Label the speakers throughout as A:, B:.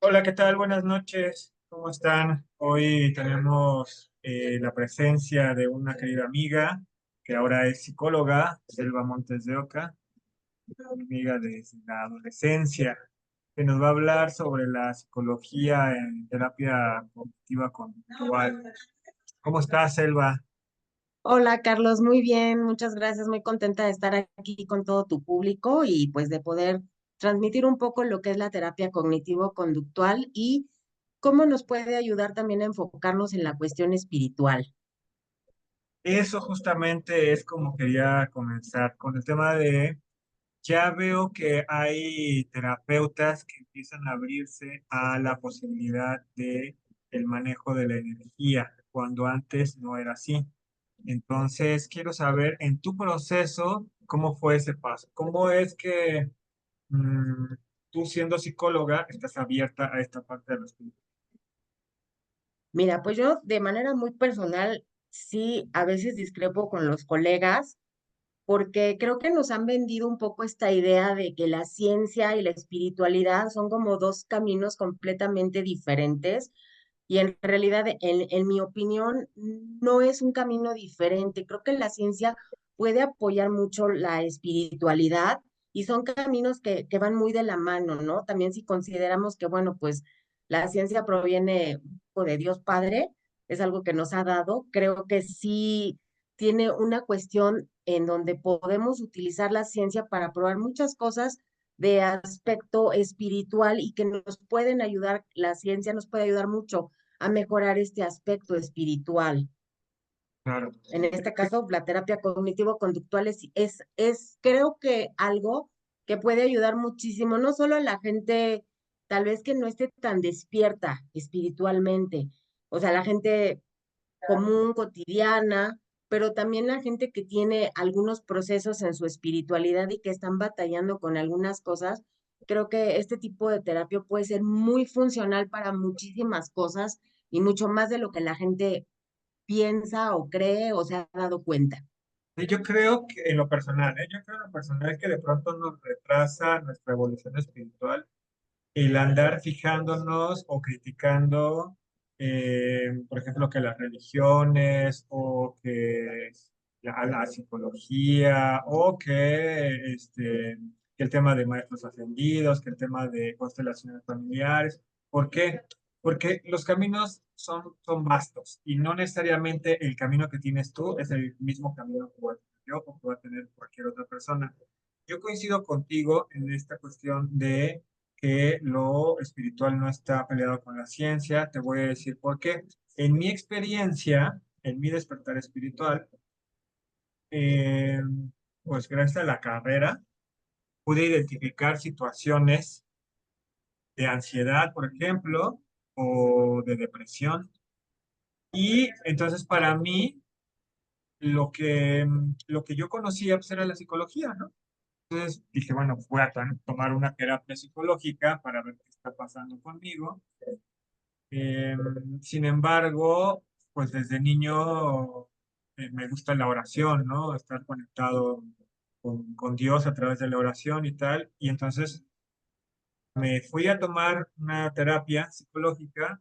A: Hola, ¿qué tal? Buenas noches. ¿Cómo están? Hoy tenemos la presencia de una querida amiga que ahora es psicóloga, Selva Montes de Oca, una amiga desde la adolescencia, que nos va a hablar sobre la psicología en terapia cognitiva conductual. ¿Cómo estás, Selva?
B: Hola Carlos, muy bien, muchas gracias, muy contenta de estar aquí con todo tu público y pues de poder transmitir un poco lo que es la terapia cognitivo-conductual y cómo nos puede ayudar también a enfocarnos en la cuestión espiritual.
A: Eso justamente es como quería comenzar con el tema de. Ya veo que hay terapeutas que empiezan a abrirse a la posibilidad de el manejo de la energía, cuando antes no era así. Entonces, quiero saber en tu proceso cómo fue ese paso. ¿Cómo es que mm, tú siendo psicóloga estás abierta a esta parte de los espíritu?
B: Mira, pues yo de manera muy personal sí a veces discrepo con los colegas porque creo que nos han vendido un poco esta idea de que la ciencia y la espiritualidad son como dos caminos completamente diferentes. Y en realidad, en mi opinión, no es un camino diferente. Creo que la ciencia puede apoyar mucho la espiritualidad y son caminos que van muy de la mano, ¿no? También si consideramos que, bueno, pues la ciencia proviene un poco de Dios Padre, es algo que nos ha dado, creo que sí tiene una cuestión en donde podemos utilizar la ciencia para probar muchas cosas de aspecto espiritual y que nos pueden ayudar, la ciencia nos puede ayudar mucho a mejorar este aspecto espiritual.
A: Claro.
B: En este caso, la terapia cognitivo-conductual es, creo que algo que puede ayudar muchísimo, no solo a la gente tal vez que no esté tan despierta espiritualmente, o sea, la gente común, cotidiana, pero también la gente que tiene algunos procesos en su espiritualidad y que están batallando con algunas cosas. Creo que este tipo de terapia puede ser muy funcional para muchísimas cosas y mucho más de lo que la gente piensa o cree o se ha dado cuenta.
A: Yo creo que en lo personal, yo creo en lo personal que de pronto nos retrasa nuestra evolución espiritual el andar fijándonos o criticando, por ejemplo, que las religiones o que la psicología o que el tema de maestros ascendidos, que el tema de constelaciones familiares. ¿Por qué? Porque los caminos son vastos y no necesariamente el camino que tienes tú es el mismo camino que voy a tener yo o que va a tener cualquier otra persona. Yo coincido contigo en esta cuestión de que lo espiritual no está peleado con la ciencia. Te voy a decir por qué. En mi experiencia, en mi despertar espiritual, eh, pues gracias a la carrera, pude identificar situaciones de ansiedad, por ejemplo, o de depresión. Y entonces para mí, lo que yo conocía pues, era la psicología, ¿no? Entonces dije, bueno, voy a tomar una terapia psicológica para ver qué está pasando conmigo. Eh, Sin embargo, pues desde niño me gusta la oración, ¿no? Estar conectado con Dios a través de la oración y tal. Y entonces me fui a tomar una terapia psicológica,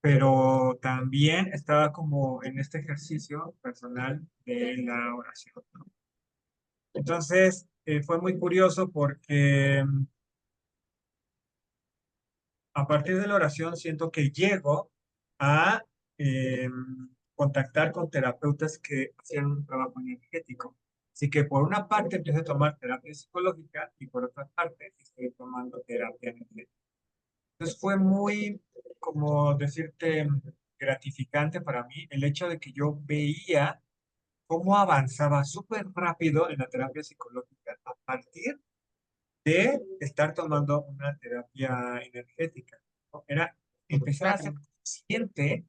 A: pero también estaba como en este ejercicio personal de la oración, ¿no? Entonces, fue muy curioso porque a partir de la oración siento que llego a eh, contactar con terapeutas que hacían un trabajo energético. Así que por una parte empiezo a tomar terapia psicológica y por otra parte estoy tomando terapia energética. Entonces fue muy, como decirte, gratificante para mí el hecho de que yo veía cómo avanzaba súper rápido en la terapia psicológica a partir de estar tomando una terapia energética, ¿no? Era empezar a ser
B: Claro.
A: consciente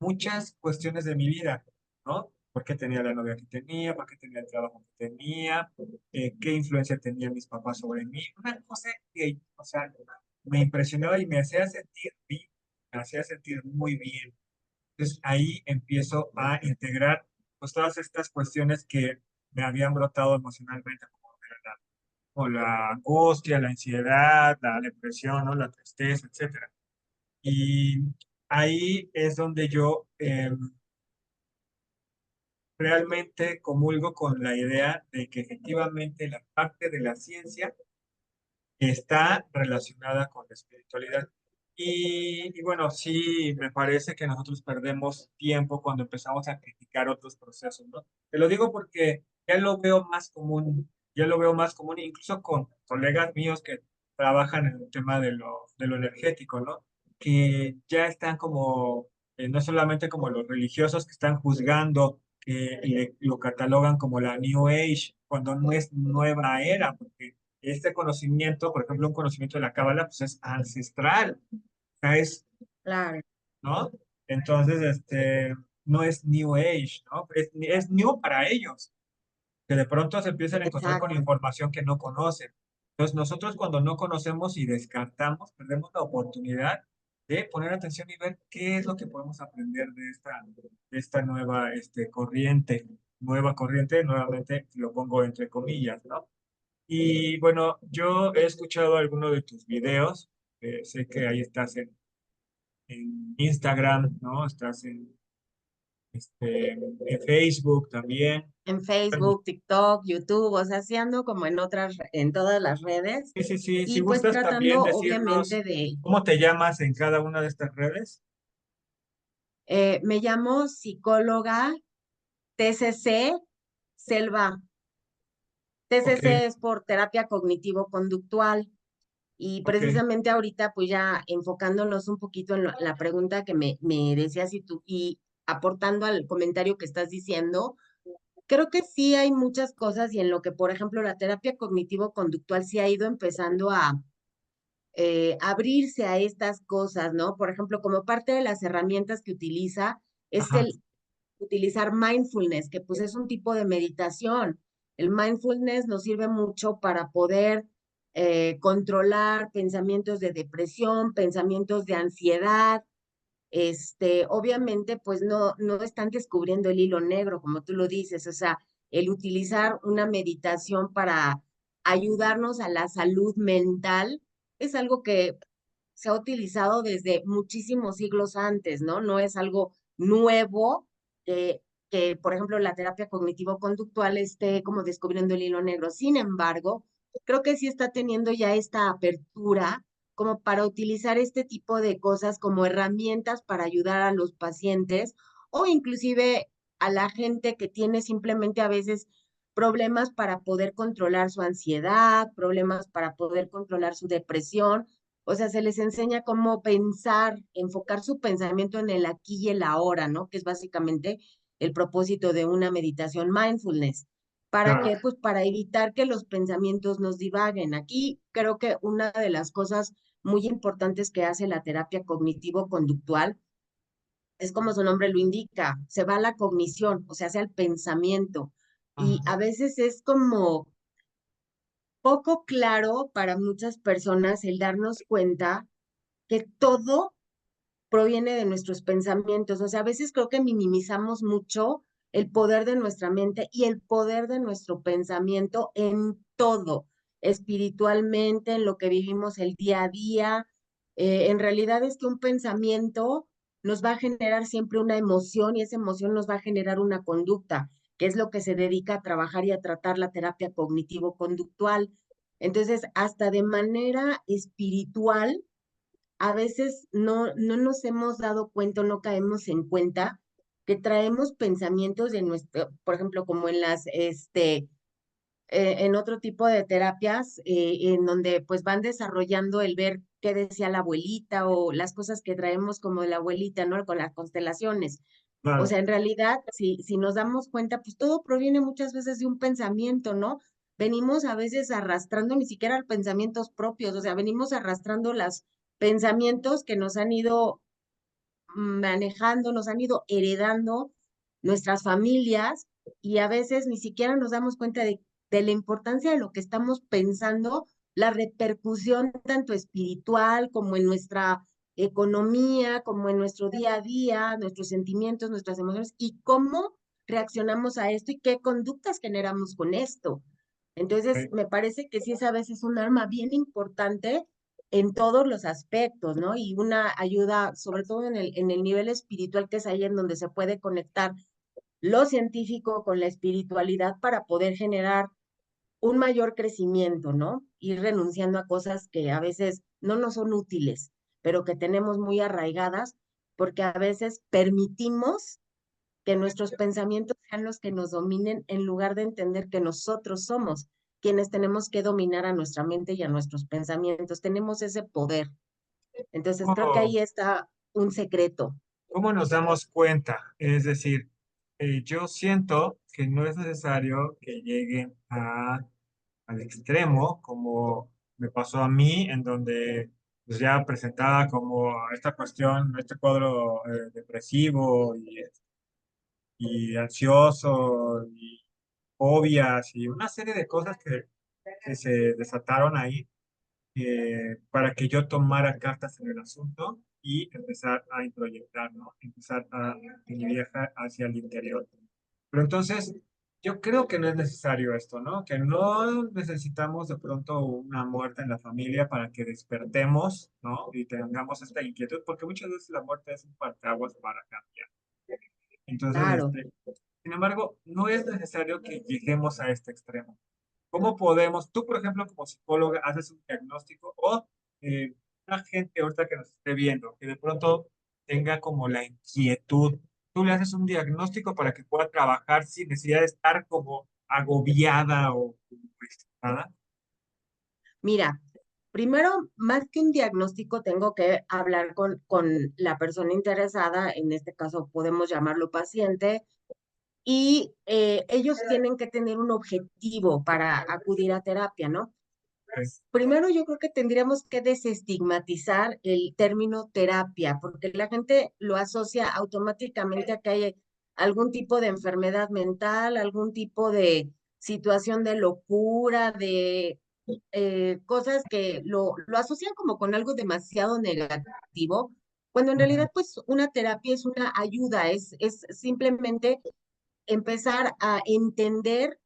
A: muchas cuestiones de mi vida, ¿no? ¿Por qué tenía la novia que tenía? ¿Por qué tenía el trabajo que tenía? ¿Qué influencia tenían mis papás sobre mí? Una cosa que, o sea, me impresionaba y me hacía sentir bien, me hacía sentir muy bien. Entonces ahí empiezo a integrar pues todas estas cuestiones que me habían brotado emocionalmente como de la nada. o la angustia, la ansiedad, la depresión, ¿no? La tristeza, etcétera. Y ahí es donde yo realmente comulgo con la idea de que efectivamente la parte de la ciencia está relacionada con la espiritualidad. Y bueno, sí, me parece que nosotros perdemos tiempo cuando empezamos a criticar otros procesos, ¿no? Te lo digo porque ya lo veo más común, ya lo veo más común incluso con colegas míos que trabajan en el tema de lo energético, ¿no? Que ya están como, no solamente como los religiosos que están juzgando, que lo catalogan como la New Age, cuando no es nueva era, porque este conocimiento, por ejemplo, un conocimiento de la Cábala, pues es ancestral, o sea,
B: Claro,
A: ¿no? Entonces, no es New Age, ¿no? Es new para ellos, que de pronto se empiezan a encontrar con
B: exacto.
A: información que no conocen. Entonces, nosotros cuando no conocemos y descartamos, perdemos la oportunidad de poner atención y ver qué es lo que podemos aprender de esta nueva, nueva corriente, nuevamente lo pongo entre comillas, ¿no? Y bueno, yo he escuchado algunos de tus videos, sé que ahí estás en Instagram, ¿no? Estás en Facebook también.
B: En
A: Bueno,
B: Facebook, TikTok, YouTube, o sea, sí ando como en en todas las redes
A: sí, sí, sí, si
B: y pues
A: gustas también
B: tratando
A: decirnos
B: obviamente de,
A: cómo te llamas en cada una de estas redes.
B: me llamo psicóloga TCC Selva.
A: Ok,
B: TCC es por terapia cognitivo-conductual y
A: ok,
B: precisamente ahorita pues ya enfocándonos un poquito en la pregunta que me decías y tú y aportando al comentario que estás diciendo, creo que sí hay muchas cosas y en lo que, por ejemplo, la terapia cognitivo-conductual sí ha ido empezando a abrirse a estas cosas, ¿no? Por ejemplo, como parte de las herramientas que utiliza es
A: ajá,
B: el utilizar mindfulness, que pues es un tipo de meditación. El mindfulness nos sirve mucho para poder controlar pensamientos de depresión, pensamientos de ansiedad. Obviamente, pues no están descubriendo el hilo negro, como tú lo dices, o sea, el utilizar una meditación para ayudarnos a la salud mental es algo que se ha utilizado desde muchísimos siglos antes, ¿no? No es algo nuevo que, por ejemplo, la terapia cognitivo-conductual esté como descubriendo el hilo negro. Sin embargo, creo que sí está teniendo ya esta apertura como para utilizar este tipo de cosas como herramientas para ayudar a los pacientes o inclusive a la gente que tiene simplemente a veces problemas para poder controlar su ansiedad, problemas para poder controlar su depresión. O sea, se les enseña cómo pensar, enfocar su pensamiento en el aquí y el ahora, ¿no? Que es básicamente el propósito de una meditación mindfulness. ¿Para
A: claro,
B: qué? Pues para evitar que los pensamientos nos divaguen. Aquí creo que una de las cosas muy importantes que hace la terapia cognitivo-conductual es como su nombre lo indica, se va a la cognición, o sea, hacia el pensamiento. Y
A: ajá,
B: a veces es como poco claro para muchas personas el darnos cuenta que todo proviene de nuestros pensamientos. O sea, a veces creo que minimizamos mucho el poder de nuestra mente y el poder de nuestro pensamiento en todo, espiritualmente, en lo que vivimos el día a día. En realidad es que un pensamiento nos va a generar siempre una emoción y esa emoción nos va a generar una conducta, que es lo que se dedica a trabajar y a tratar la terapia cognitivo-conductual. Entonces, hasta de manera espiritual, a veces no nos hemos dado cuenta o no caemos en cuenta que traemos pensamientos de nuestro, por ejemplo, como en en otro tipo de terapias, en donde pues van desarrollando el ver qué decía la abuelita o las cosas que traemos como de la abuelita, ¿no? Con las constelaciones. O
A: claro,
B: sea, en realidad, si nos damos cuenta, pues todo proviene muchas veces de un pensamiento, ¿no? Venimos a veces arrastrando ni siquiera pensamientos propios, o sea, venimos arrastrando los pensamientos que nos han ido manejando, nos han ido heredando nuestras familias y a veces ni siquiera nos damos cuenta de la importancia de lo que estamos pensando, la repercusión tanto espiritual como en nuestra economía, como en nuestro día a día, nuestros sentimientos, nuestras emociones y cómo reaccionamos a esto y qué conductas generamos con esto. Entonces,
A: Ok.
B: me parece que sí es a veces un arma bien importante en todos los aspectos, ¿no? Y una ayuda, sobre todo en el nivel espiritual, que es ahí en donde se puede conectar lo científico con la espiritualidad para poder generar un mayor crecimiento, ¿no? Ir renunciando a cosas que a veces no nos son útiles, pero que tenemos muy arraigadas, porque a veces permitimos que nuestros pensamientos sean los que nos dominen en lugar de entender que nosotros somos quienes tenemos que dominar a nuestra mente y a nuestros pensamientos. Tenemos ese poder. Entonces, creo que
A: ¿Cómo,
B: ahí está un secreto.
A: cómo nos damos cuenta? Es decir, yo siento que no es necesario que lleguen al extremo, como me pasó a mí, en donde pues, ya presentaba como esta cuestión, este cuadro depresivo y ansioso y fobias y una serie de cosas que se desataron ahí para que yo tomara cartas en el asunto y empezar a introyectar, ¿no? Empezar a viajar hacia el interior. Pero entonces, yo creo que no es necesario esto, ¿no? Que no necesitamos de pronto una muerte en la familia para que despertemos, ¿no? Y tengamos esta inquietud, porque muchas veces la muerte es un parteaguas para cambiar. Entonces,
B: Claro.
A: sin embargo, no es necesario que lleguemos a este extremo. ¿Cómo podemos, tú por ejemplo como psicóloga, haces un diagnóstico o una gente ahorita que nos esté viendo, que de pronto tenga como la inquietud, tú le haces un diagnóstico para que pueda trabajar sin necesidad de estar como agobiada o estresada?
B: Mira, primero, más que un diagnóstico, tengo que hablar con la persona interesada, en este caso podemos llamarlo paciente, y ellos tienen que tener un objetivo para acudir a terapia, ¿no? Primero, yo creo que tendríamos que desestigmatizar el término terapia, porque la gente lo asocia automáticamente a que hay algún tipo de enfermedad mental, algún tipo de situación de locura, de cosas que lo asocian como con algo demasiado negativo, cuando en
A: Ujú,
B: realidad, pues, una terapia es una ayuda, es simplemente empezar a entender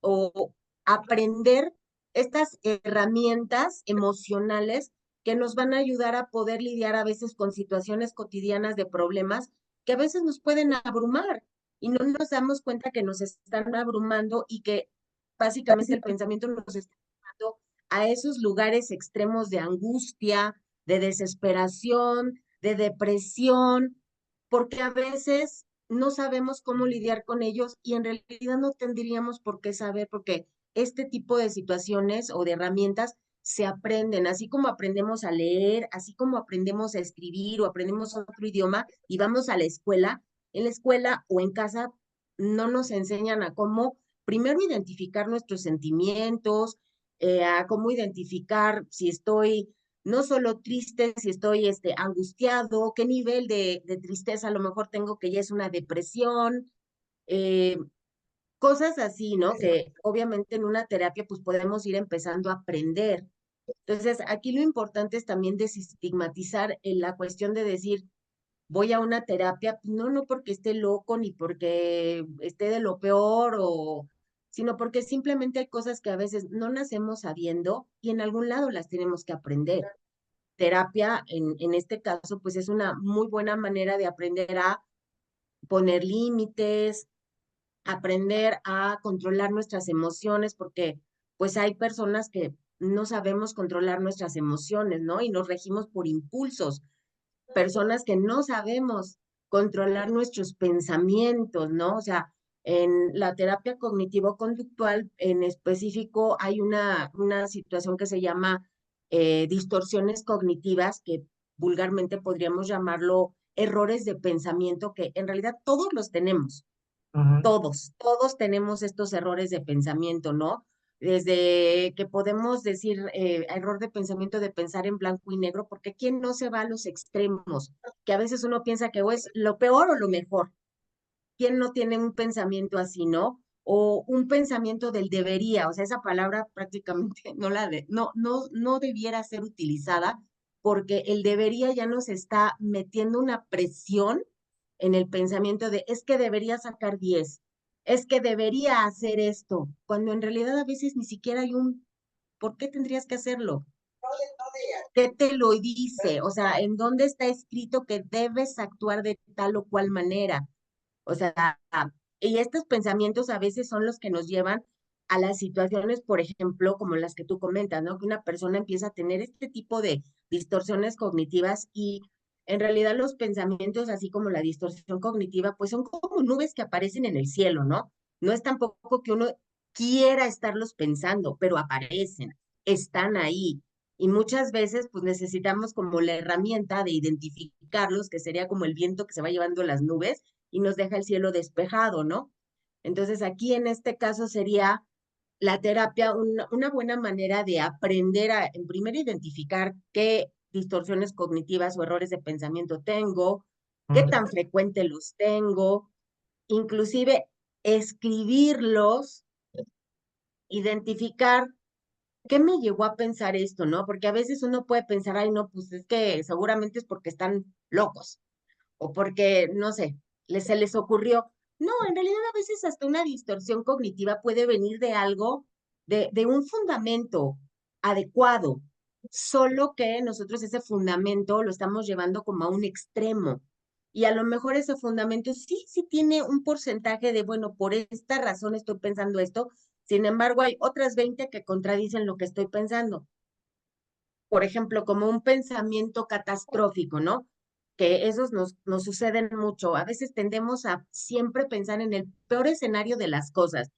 B: o aprender estas herramientas emocionales que nos van a ayudar a poder lidiar a veces con situaciones cotidianas de problemas que a veces nos pueden abrumar y no nos damos cuenta que nos están abrumando y que básicamente el pensamiento nos está llevando a esos lugares extremos de angustia, de desesperación, de depresión, porque a veces no sabemos cómo lidiar con ellos y en realidad no tendríamos por qué saber, porque este tipo de situaciones o de herramientas se aprenden, así como aprendemos a leer, así como aprendemos a escribir o aprendemos otro idioma y vamos a la escuela, en la escuela o en casa no nos enseñan a cómo primero identificar nuestros sentimientos, a cómo identificar si estoy no solo triste, si estoy angustiado, qué nivel de tristeza a lo mejor tengo que ya es una depresión, eh, cosas así, ¿no? Que obviamente en una terapia pues podemos ir empezando a aprender. Entonces, aquí lo importante es también desestigmatizar en la cuestión de decir, voy a una terapia, no, no porque esté loco ni porque esté de lo peor o sino porque simplemente hay cosas que a veces no nacemos sabiendo y en algún lado las tenemos que aprender. Terapia, en este caso, pues es una muy buena manera de aprender a poner límites, aprender a controlar nuestras emociones, porque pues hay personas que no sabemos controlar nuestras emociones, ¿no? Y nos regimos por impulsos, personas que no sabemos controlar nuestros pensamientos, ¿no? O sea, en la terapia cognitivo-conductual en específico hay una situación que se llama distorsiones cognitivas, que vulgarmente podríamos llamarlo errores de pensamiento, que en realidad todos los tenemos,
A: ujú.
B: todos tenemos estos errores de pensamiento, ¿no? Desde que podemos decir error de pensamiento de pensar en blanco y negro, porque ¿quién no se va a los extremos? Que a veces uno piensa que o es lo peor o lo mejor. ¿Quién no tiene un pensamiento así, no? O un pensamiento del debería, o sea, esa palabra prácticamente no debiera ser utilizada porque el debería ya nos está metiendo una presión en el pensamiento de es que debería sacar 10. es que debería hacer esto, cuando en realidad a veces ni siquiera hay un, ¿por qué tendrías que hacerlo? ¿Qué te lo dice? O sea, ¿en dónde está escrito que debes actuar de tal o cual manera? O sea, y estos pensamientos a veces son los que nos llevan a las situaciones, por ejemplo, como las que tú comentas, ¿no? Que una persona empieza a tener este tipo de distorsiones cognitivas y en realidad los pensamientos, así como la distorsión cognitiva, pues son como nubes que aparecen en el cielo, ¿no? No es tampoco que uno quiera estarlos pensando, pero aparecen, están ahí. Y muchas veces, pues necesitamos como la herramienta de identificarlos, que sería como el viento que se va llevando las nubes y nos deja el cielo despejado, ¿no? Entonces aquí en este caso sería la terapia una buena manera de aprender a, en primer, identificar qué distorsiones cognitivas o errores de pensamiento tengo, qué tan frecuente los tengo, inclusive escribirlos, identificar qué me llevó a pensar esto, ¿no? Porque a veces uno puede pensar, ay, no, pues es que seguramente es porque están locos o porque, no sé, se les ocurrió. No, en realidad a veces hasta una distorsión cognitiva puede venir de algo, de un fundamento adecuado, solo que nosotros ese fundamento lo estamos llevando como a un extremo. Y a lo mejor ese fundamento sí tiene un porcentaje de, bueno, por esta razón estoy pensando esto, sin embargo hay otras 20 que contradicen lo que estoy pensando. Por ejemplo, como un pensamiento catastrófico, ¿no? Que esos nos suceden mucho. A veces tendemos a siempre pensar en el peor escenario de las cosas.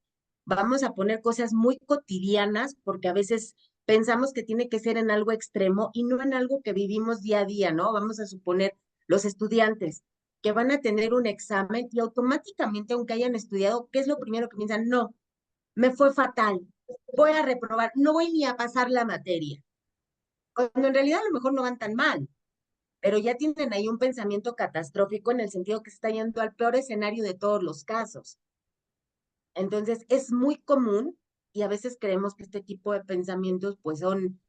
B: Vamos a poner cosas muy cotidianas porque a veces pensamos que tiene que ser en algo extremo y no en algo que vivimos día a día, ¿no? Vamos a suponer los estudiantes que van a tener un examen y automáticamente, aunque hayan estudiado, ¿qué es lo primero que piensan? No, me fue fatal, voy a reprobar, no voy ni a pasar la materia cuando en realidad a lo mejor no van tan mal, pero ya tienen ahí un pensamiento catastrófico en el sentido que se está yendo al peor escenario de todos los casos. Entonces, es muy común y a veces creemos que este tipo de pensamientos pues son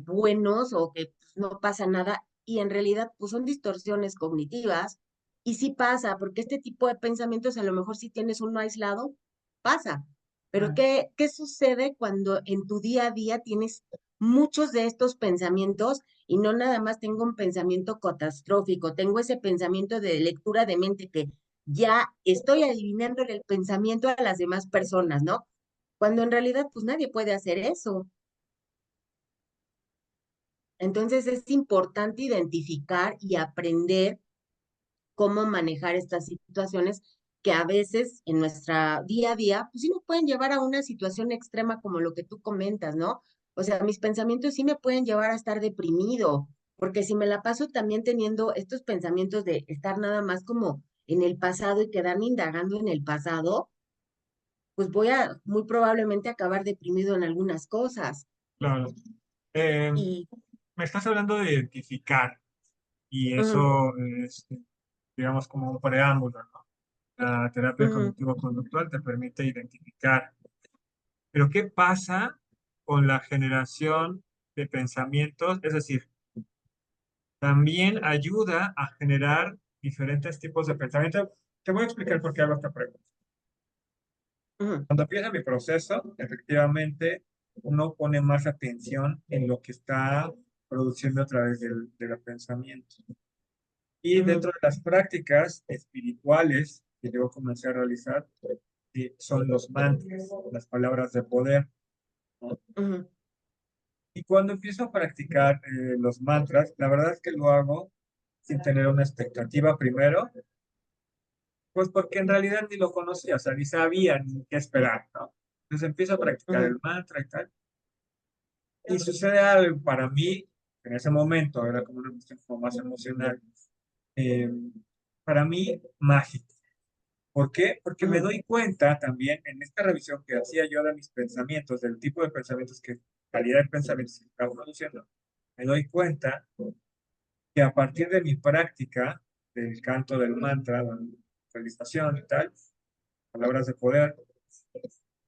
B: buenos o que pues, no pasa nada y en realidad pues son distorsiones cognitivas y sí pasa, porque este tipo de pensamientos a lo mejor si tienes uno aislado, pasa. Pero ¿qué sucede cuando en tu día a día tienes muchos de estos pensamientos y no nada más tengo un pensamiento catastrófico, tengo ese pensamiento de lectura de mente que ya estoy adivinando el pensamiento a las demás personas, ¿no? Cuando en realidad pues nadie puede hacer eso. Entonces es importante identificar y aprender cómo manejar estas situaciones que a veces en nuestra día a día, pues sí nos pueden llevar a una situación extrema como lo que tú comentas, ¿no? O sea, mis pensamientos sí me pueden llevar a estar deprimido, porque si me la paso también teniendo estos pensamientos de estar nada más como en el pasado y quedarme indagando en el pasado, pues voy a muy probablemente acabar deprimido en algunas cosas.
A: Claro. Eh,
B: Y,
A: Me estás hablando de identificar y
B: ujú,
A: eso es, digamos, como un preámbulo, ¿no? La terapia
B: ujú,
A: cognitivo-conductual te permite identificar. Pero ¿qué pasa con la generación de pensamientos? Es decir, también ayuda a generar diferentes tipos de pensamiento. Te voy a explicar por qué hago esta pregunta.
B: ujú,
A: Cuando empieza mi proceso, efectivamente, uno pone más atención en lo que está produciendo a través del pensamiento. Y
B: ujú,
A: dentro de las prácticas espirituales que yo comencé a realizar, son los mantras, las palabras de poder, ¿no?
B: ujú.
A: Y cuando empiezo a practicar los mantras, la verdad es que lo hago sin tener una expectativa primero, pues porque en realidad ni lo conocía, o sea, ni sabía ni qué esperar, ¿no? Entonces empiezo a practicar
B: Ujú,
A: el mantra y tal, y sucede algo para mí, en ese momento, era como una cuestión como más emocional, eh, para mí mágico. ¿Por qué? Porque me
B: ujú,
A: doy cuenta también en esta revisión que hacía yo de mis pensamientos, del tipo de pensamientos que, calidad de pensamientos que estaba produciendo, me doy cuenta que a partir de mi práctica del canto del mantra, la realización y tal, palabras de poder,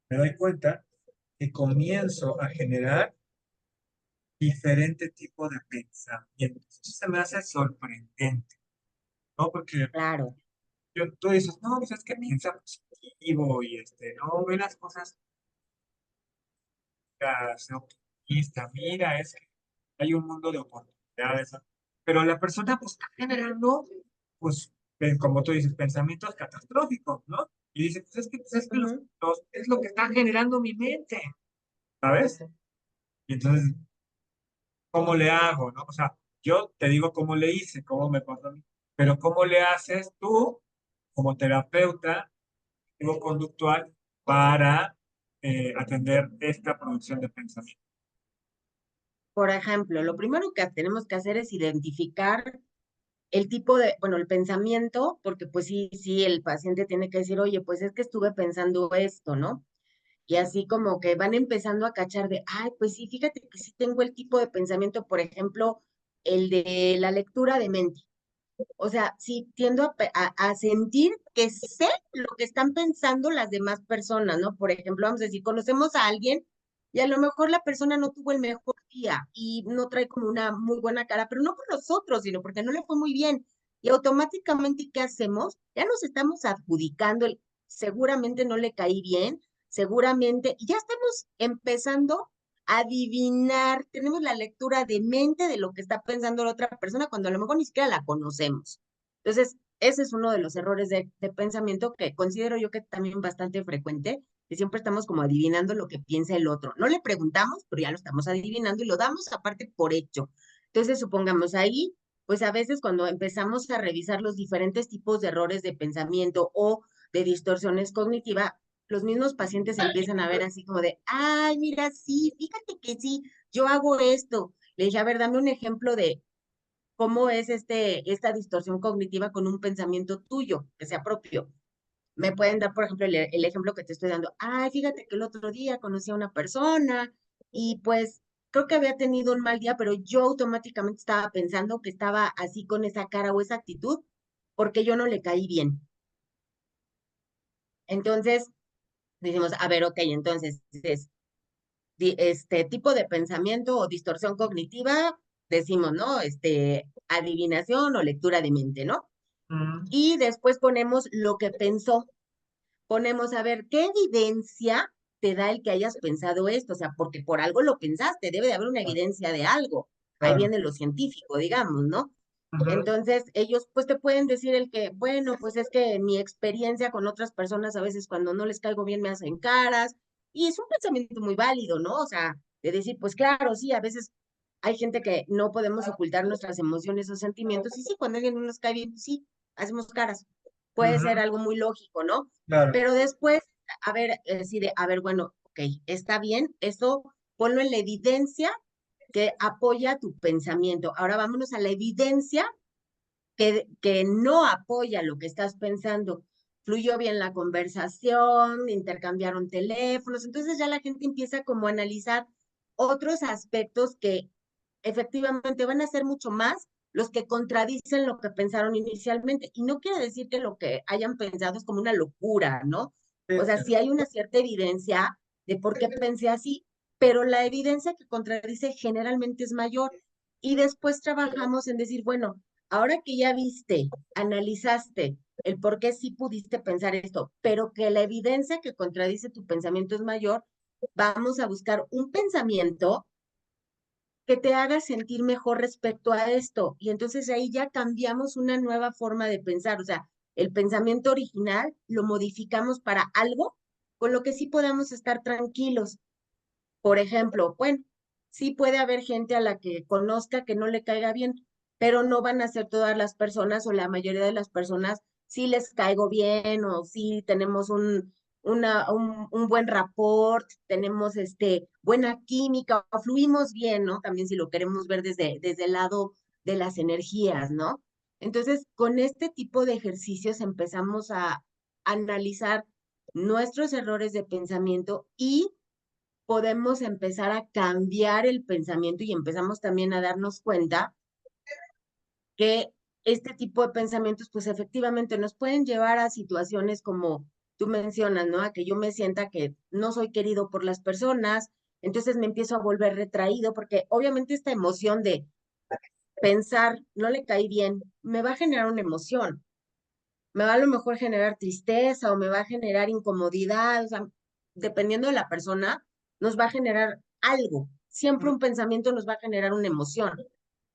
A: me doy cuenta que comienzo a generar diferente tipo de pensamientos. Eso se me hace sorprendente, ¿no? Porque
B: claro.
A: tú dices, no, pues es que piensa positivo y no, ve las cosas, sé optimista, mira, es que hay un mundo de oportunidades, ¿no? Pero la persona pues está generando, pues, como tú dices, pensamientos catastróficos, ¿no? Y dice, pues es que
B: Ujú.
A: es lo que está generando mi mente, ¿sabes? Y entonces, ¿cómo le hago, no? O sea, yo te digo cómo le hice, cómo me pasó a mí, pero ¿cómo le haces tú como terapeuta conductual para atender esta producción de pensamiento?
B: Por ejemplo, lo primero que tenemos que hacer es identificar el tipo de, bueno, el pensamiento, porque pues sí, sí, el paciente tiene que decir, oye, pues es que estuve pensando esto, ¿no? Y así como que van empezando a cachar de, ay, pues sí, fíjate que sí tengo el tipo de pensamiento, por ejemplo, el de la lectura de mente. O sea, sí tiendo a sentir que sé lo que están pensando las demás personas, ¿no? Por ejemplo, vamos a decir, conocemos a alguien y a lo mejor la persona no tuvo el mejor día y no trae como una muy buena cara, pero no por nosotros, sino porque no le fue muy bien. Y automáticamente, ¿qué hacemos? Ya nos estamos adjudicando el, seguramente no le caí bien, seguramente, y ya estamos empezando a adivinar, tenemos la lectura de mente de lo que está pensando la otra persona cuando a lo mejor ni siquiera la conocemos. Entonces, ese es uno de los errores de pensamiento que considero yo que también bastante frecuente, que siempre estamos como adivinando lo que piensa el otro. No le preguntamos, pero ya lo estamos adivinando y lo damos aparte por hecho. Entonces, supongamos ahí, pues a veces cuando empezamos a revisar los diferentes tipos de errores de pensamiento o de distorsiones cognitivas, los mismos pacientes empiezan a ver así como de, ay, mira, sí, fíjate que sí, yo hago esto. Le dije, a ver, dame un ejemplo de cómo es esta distorsión cognitiva con un pensamiento tuyo, que sea propio. Me pueden dar, por ejemplo, el ejemplo que te estoy dando. Ay, fíjate que el otro día conocí a una persona y pues creo que había tenido un mal día, pero yo automáticamente estaba pensando que estaba así con esa cara o esa actitud porque yo no le caí bien. Entonces, decimos, a ver, ok, entonces es este tipo de pensamiento o distorsión cognitiva, decimos, ¿no? Adivinación o lectura de mente, ¿no?
A: Mm,
B: Y después ponemos lo que pensó. Ponemos a ver qué evidencia te da el que hayas pensado esto, o sea, porque por algo lo pensaste, debe de haber una
A: claro,
B: evidencia de algo. Ahí
A: claro.
B: viene lo científico, digamos, ¿no?
A: Ujú,
B: Entonces, ellos pues te pueden decir el que, bueno, pues es que mi experiencia con otras personas a veces cuando no les caigo bien me hacen caras, y es un pensamiento muy válido, ¿no? O sea, de decir, pues claro, sí, a veces hay gente que no podemos ocultar nuestras emociones o sentimientos, y sí, cuando alguien no nos cae bien, pues sí, hacemos caras. Puede ser
A: ujú,
B: algo muy lógico, ¿no?
A: claro.
B: Pero después, a ver, decide, a ver, bueno, ok, está bien, eso ponlo en la evidencia que apoya tu pensamiento. Ahora vámonos a la evidencia que no apoya lo que estás pensando. Fluyó bien la conversación, intercambiaron teléfonos, entonces ya la gente empieza como a analizar otros aspectos que efectivamente van a ser mucho más los que contradicen lo que pensaron inicialmente. Y no quiere decir que lo que hayan pensado es como una locura, ¿no?
A: Sí,
B: O sea,
A: sí.
B: sí hay una cierta evidencia de por qué pensé así, pero la evidencia que contradice generalmente es mayor. Y después trabajamos en decir, bueno, ahora que ya viste, analizaste el por qué sí pudiste pensar esto, pero que la evidencia que contradice tu pensamiento es mayor, vamos a buscar un pensamiento que te haga sentir mejor respecto a esto. Y entonces ahí ya cambiamos una nueva forma de pensar. O sea, el pensamiento original lo modificamos para algo con lo que sí podamos estar tranquilos. Por ejemplo, bueno, sí puede haber gente a la que conozca que no le caiga bien, pero no van a ser todas las personas o la mayoría de las personas si les caigo bien o si tenemos un buen rapport, tenemos buena química, o fluimos bien, ¿no? También si lo queremos ver desde el lado de las energías, ¿no? Entonces, con este tipo de ejercicios empezamos a analizar nuestros errores de pensamiento y podemos empezar a cambiar el pensamiento y empezamos también a darnos cuenta que este tipo de pensamientos, pues efectivamente nos pueden llevar a situaciones como tú mencionas, ¿no? A que yo me sienta que no soy querido por las personas, entonces me empiezo a volver retraído, porque obviamente esta emoción de pensar, no le caí bien, me va a generar una emoción. me va a lo mejor generar tristeza o me va a generar incomodidad, o sea, dependiendo de la persona, nos va a generar algo. Siempre un pensamiento nos va a generar una emoción.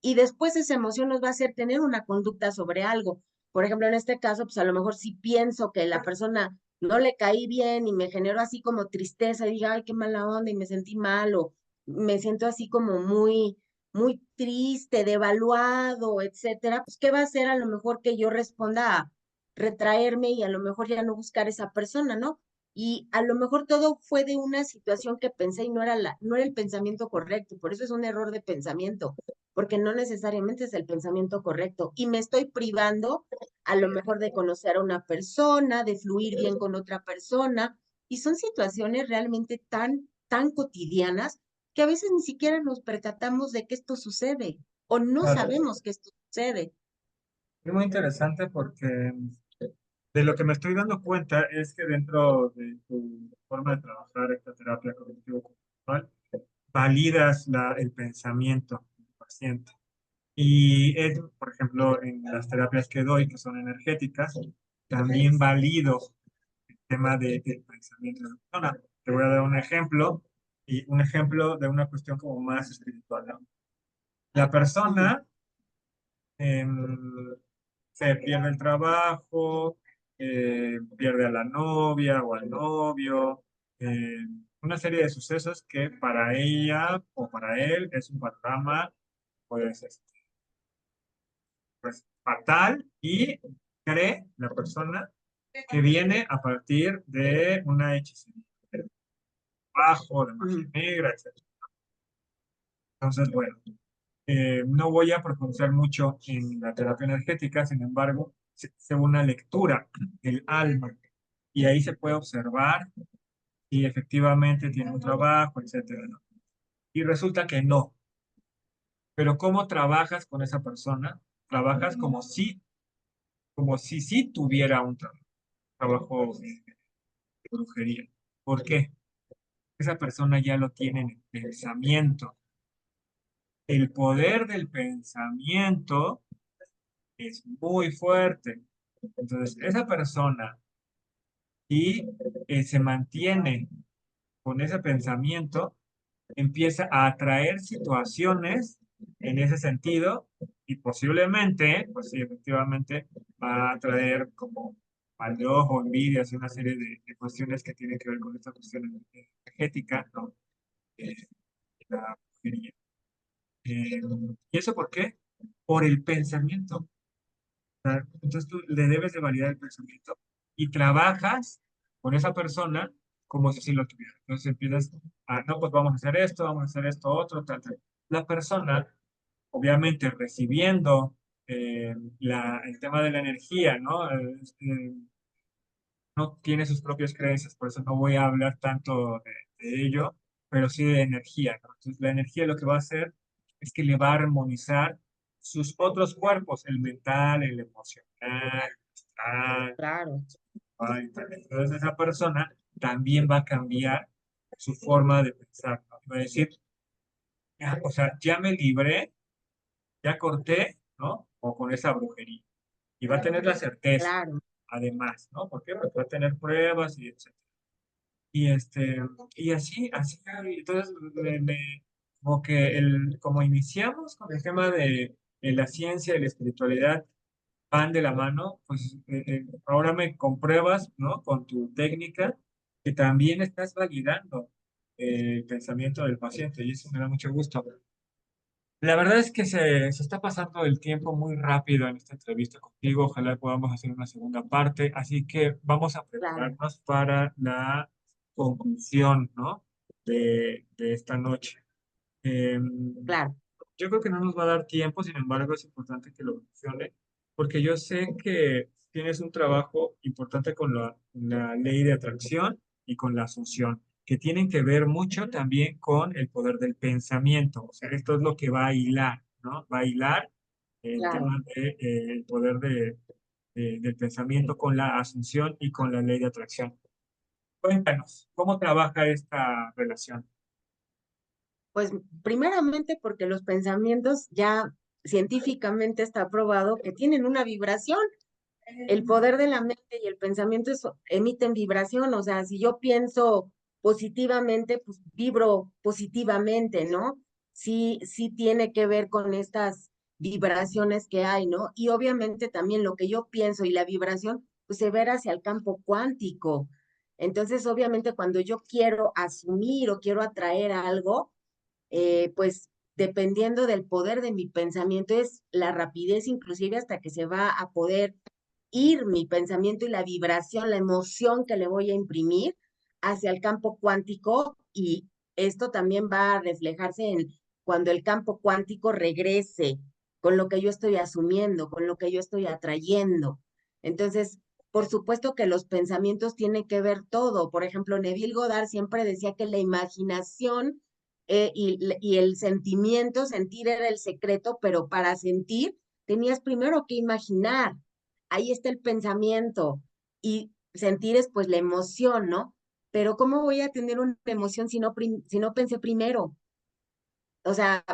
B: Y después esa emoción nos va a hacer tener una conducta sobre algo. Por ejemplo, en este caso, pues a lo mejor si pienso que la persona no le caí bien y me generó así como tristeza y diga, ay, qué mala onda y me sentí mal o me siento así como muy triste, devaluado, etcétera, pues ¿qué va a hacer a lo mejor que yo responda a retraerme y a lo mejor ya no buscar esa persona, ¿no? Y a lo mejor todo fue de una situación que pensé y no era el pensamiento correcto, por eso es un error de pensamiento, porque no necesariamente es el pensamiento correcto y me estoy privando a lo mejor de conocer a una persona, de fluir bien con otra persona y son situaciones realmente tan cotidianas que a veces ni siquiera nos percatamos de que esto sucede o no
A: Claro.
B: sabemos que esto sucede.
A: Es muy interesante porque de lo que me estoy dando cuenta es que dentro de tu forma de trabajar esta terapia cognitivo-conductual, validas el pensamiento del paciente. Y es, por ejemplo, en las terapias que doy, que son energéticas, también valido el tema del pensamiento de la persona. Te voy a dar un ejemplo, y un ejemplo de una cuestión como más espiritual, ¿no? La
B: Ujú.
A: persona se pierde el trabajo, pierde a la novia o al novio, eh, una serie de sucesos que para ella o para él es un panorama, pues, pues fatal y cree la persona que viene a partir de una hechicería, de trabajo, de magia
B: Ujú.
A: negra, etc. Entonces, bueno, no voy a profundizar mucho en la terapia energética, sin embargo, se hace una lectura del alma y ahí se puede observar si efectivamente tiene un trabajo, etcétera, ¿no? Y resulta que no. Pero ¿cómo trabajas con esa persona? Trabajas como si sí tuviera un trabajo de brujería. ¿Por qué? Esa persona ya lo tiene en el pensamiento. El poder del pensamiento es muy fuerte. Entonces, esa persona y se mantiene con ese pensamiento, empieza a atraer situaciones en ese sentido y posiblemente, pues sí, efectivamente, va a atraer como mal de ojo, envidias y una serie de cuestiones que tienen que ver con esta cuestión energética, ¿no? Eh, la brujería. ¿Y eso por qué? Por el pensamiento. Sea, entonces tú le debes de validar el pensamiento y trabajas con esa persona como si sí lo tuviera. Entonces empiezas a, no, pues vamos a hacer esto, vamos a hacer esto, otro, tal, tal. La persona, obviamente, recibiendo el tema de la energía, ¿no? No tiene sus propias creencias, por eso no voy a hablar tanto de ello, pero sí de energía, ¿no? Entonces la energía lo que va a hacer es que le va a armonizar sus otros cuerpos, el mental, el emocional, el
B: Claro,
A: espiritual y tal. Entonces esa persona también va a cambiar su forma de pensar, ¿no? Va a decir, "Ah, o sea, ya me libré, ya corté, ¿no? O con esa brujería. Y va a tener la certeza,
B: claro.
A: además, ¿no? ¿Por qué? Porque va a tener pruebas y etc. Y y así, entonces, como que como iniciamos con el tema de la ciencia y la espiritualidad van de la mano, pues ahora me compruebas, ¿no? Con tu técnica que también estás validando el pensamiento del paciente y eso me da mucho gusto. La verdad es que se está pasando el tiempo muy rápido en esta entrevista contigo. Ojalá podamos hacer una segunda parte. Así que vamos a
B: Claro,
A: prepararnos para la conclusión, ¿no? De esta noche. Eh,
B: claro,
A: yo creo que no nos va a dar tiempo, sin embargo, es importante que lo mencione, porque yo sé que tienes un trabajo importante con la ley de atracción y con la asunción, que tienen que ver mucho también con el poder del pensamiento. O sea, esto es lo que va a hilar, ¿no? Va a hilar el
B: claro.
A: tema el poder del pensamiento con la asunción y con la ley de atracción. Cuéntanos, ¿cómo trabaja esta relación?
B: Pues primeramente porque los pensamientos ya científicamente está probado que tienen una vibración. el poder de la mente y el pensamiento emiten vibración, o sea, si yo pienso positivamente, pues vibro positivamente, ¿no? Sí, sí tiene que ver con estas vibraciones que hay, ¿no? Y obviamente también lo que yo pienso y la vibración, pues se ve hacia el campo cuántico. Entonces, obviamente, cuando yo quiero asumir o quiero atraer algo, pues dependiendo del poder de mi pensamiento, es la rapidez inclusive hasta que se va a poder ir mi pensamiento y la vibración, la emoción que le voy a imprimir hacia el campo cuántico y esto también va a reflejarse en cuando el campo cuántico regrese con lo que yo estoy asumiendo, con lo que yo estoy atrayendo. Entonces, por supuesto que los pensamientos tienen que ver todo. Por ejemplo, Neville Goddard siempre decía que la imaginación y el sentimiento, sentir era el secreto, pero para sentir tenías primero que imaginar. Ahí está el pensamiento y sentir es pues la emoción, ¿no? Pero ¿cómo voy a tener una emoción si no pensé primero? O sea,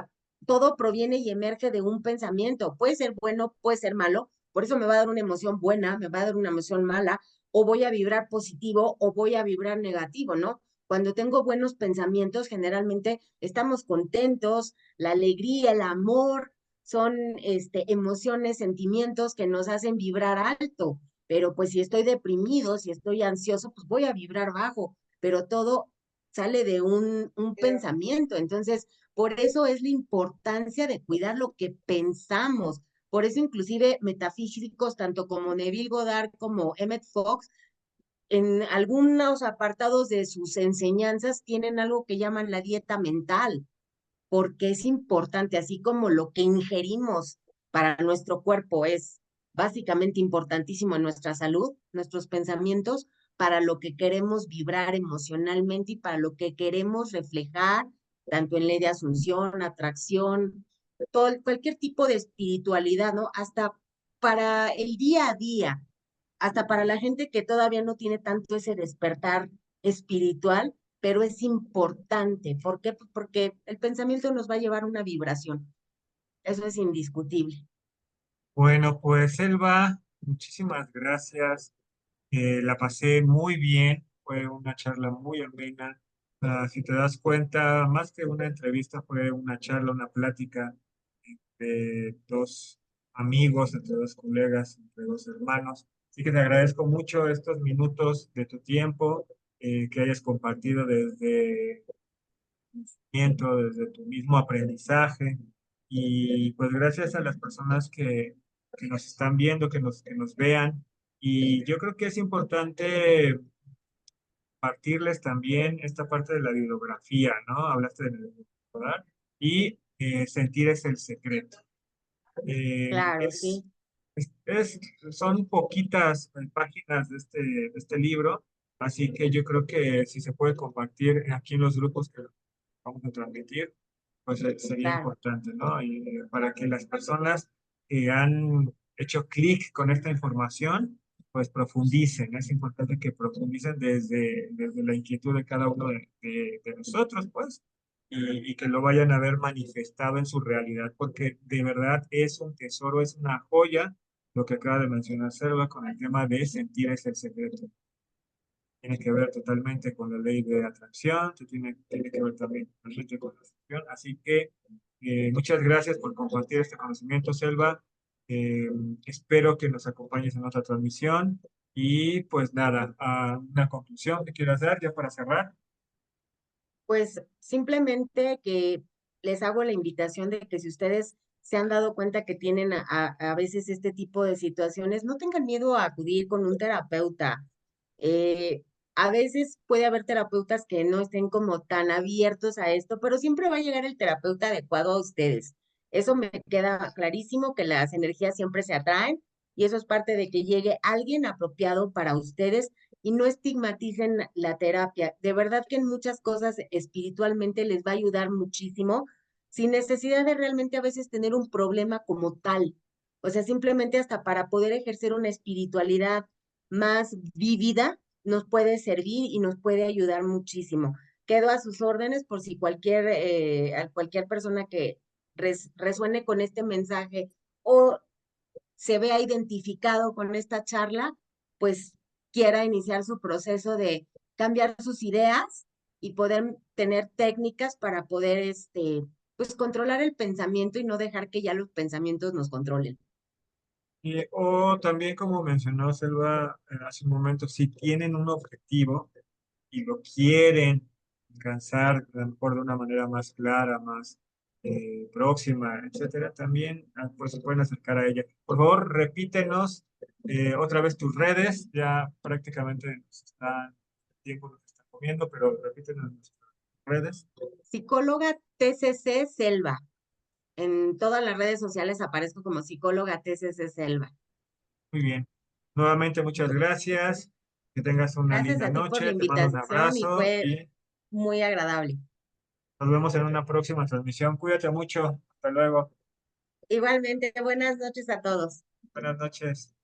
B: todo proviene y emerge de un pensamiento. Puede ser bueno, puede ser malo. Por eso me va a dar una emoción buena, me va a dar una emoción mala, o voy a vibrar positivo o voy a vibrar negativo, ¿no? Cuando tengo buenos pensamientos, generalmente estamos contentos, la alegría, el amor, son emociones, sentimientos que nos hacen vibrar alto. Pero pues si estoy deprimido, si estoy ansioso, pues voy a vibrar bajo. Pero todo sale de un pensamiento. Entonces, por eso es la importancia de cuidar lo que pensamos. Por eso inclusive metafísicos, tanto como Neville Goddard como Emmett Fox, en algunos apartados de sus enseñanzas tienen algo que llaman la dieta mental, porque es importante, así como lo que ingerimos para nuestro cuerpo es básicamente importantísimo en nuestra salud, nuestros pensamientos, para lo que queremos vibrar emocionalmente y para lo que queremos reflejar, tanto en ley de asunción, atracción, todo, cualquier tipo de espiritualidad, ¿no? Hasta para el día a día, hasta para la gente que todavía no tiene tanto ese despertar espiritual, pero es importante. ¿Por qué? Porque el pensamiento nos va a llevar a una vibración. Eso es indiscutible.
A: Bueno, pues Elba, muchísimas gracias. La pasé muy bien, fue una charla muy amena. Si te das cuenta, más que una entrevista, fue una charla, una plática de dos amigos, entre dos colegas, entre dos hermanos. Así que te agradezco mucho estos minutos de tu tiempo que hayas compartido desde desde tu mismo aprendizaje. Y pues gracias a las personas que nos están viendo, que nos vean. Y yo creo que es importante compartirles también esta parte de la bibliografía, ¿no? Hablaste de recordar y sentir es el secreto. Eh,
B: Claro,
A: es,
B: sí.
A: son poquitas páginas de este libro, así que yo creo que si se puede compartir aquí en los grupos que vamos a transmitir, pues sería
B: Claro.
A: importante, ¿no? Y para que las personas que han hecho clic con esta información, pues profundicen. Es importante que profundicen desde la inquietud de cada uno de nosotros, pues, y que lo vayan a ver manifestado en su realidad, porque de verdad es un tesoro, es una joya, lo que acaba de mencionar Selva con el tema de sentir es el secreto. Tiene que ver totalmente con la ley de atracción, tiene que ver también totalmente con la atracción. Así que muchas gracias por compartir este conocimiento, Selva. Eh, Espero que nos acompañes en otra transmisión. Y pues nada, una conclusión que quieras dar ya para cerrar.
B: Pues simplemente que les hago la invitación de que si ustedes se han dado cuenta que tienen a veces este tipo de situaciones, no tengan miedo a acudir con un terapeuta. Eh, a veces puede haber terapeutas que no estén como tan abiertos a esto, pero siempre va a llegar el terapeuta adecuado a ustedes. Eso me queda clarísimo, que las energías siempre se atraen y eso es parte de que llegue alguien apropiado para ustedes y no estigmaticen la terapia. De verdad que en muchas cosas espiritualmente les va a ayudar muchísimo, sin necesidad de realmente a veces tener un problema como tal. O sea, simplemente hasta para poder ejercer una espiritualidad más vívida, nos puede servir y nos puede ayudar muchísimo. Quedo a sus órdenes por si a cualquier persona que resuene con este mensaje o se vea identificado con esta charla, pues quiera iniciar su proceso de cambiar sus ideas y poder tener técnicas para poder, pues controlar el pensamiento y no dejar que ya los pensamientos nos controlen.
A: O también, como mencionó Selva hace un momento, si tienen un objetivo y lo quieren alcanzar, a lo mejor de una manera más clara, más próxima, etcétera, también pues se pueden acercar a ella. Por favor, repítenos otra vez tus redes, ya prácticamente nos está, el tiempo nos está comiendo, pero repítenos nuestras redes.
B: Psicóloga TCC Selva. En todas las redes sociales aparezco como psicóloga TCC Selva.
A: Muy bien. Nuevamente, muchas gracias. Que tengas una
B: Gracias
A: linda
B: a ti por la
A: noche. Te mando un
B: invitación y
A: abrazo
B: fue
A: y
B: muy agradable.
A: nos vemos en una próxima transmisión. Cuídate mucho. Hasta luego.
B: Igualmente, buenas noches a todos.
A: Buenas noches.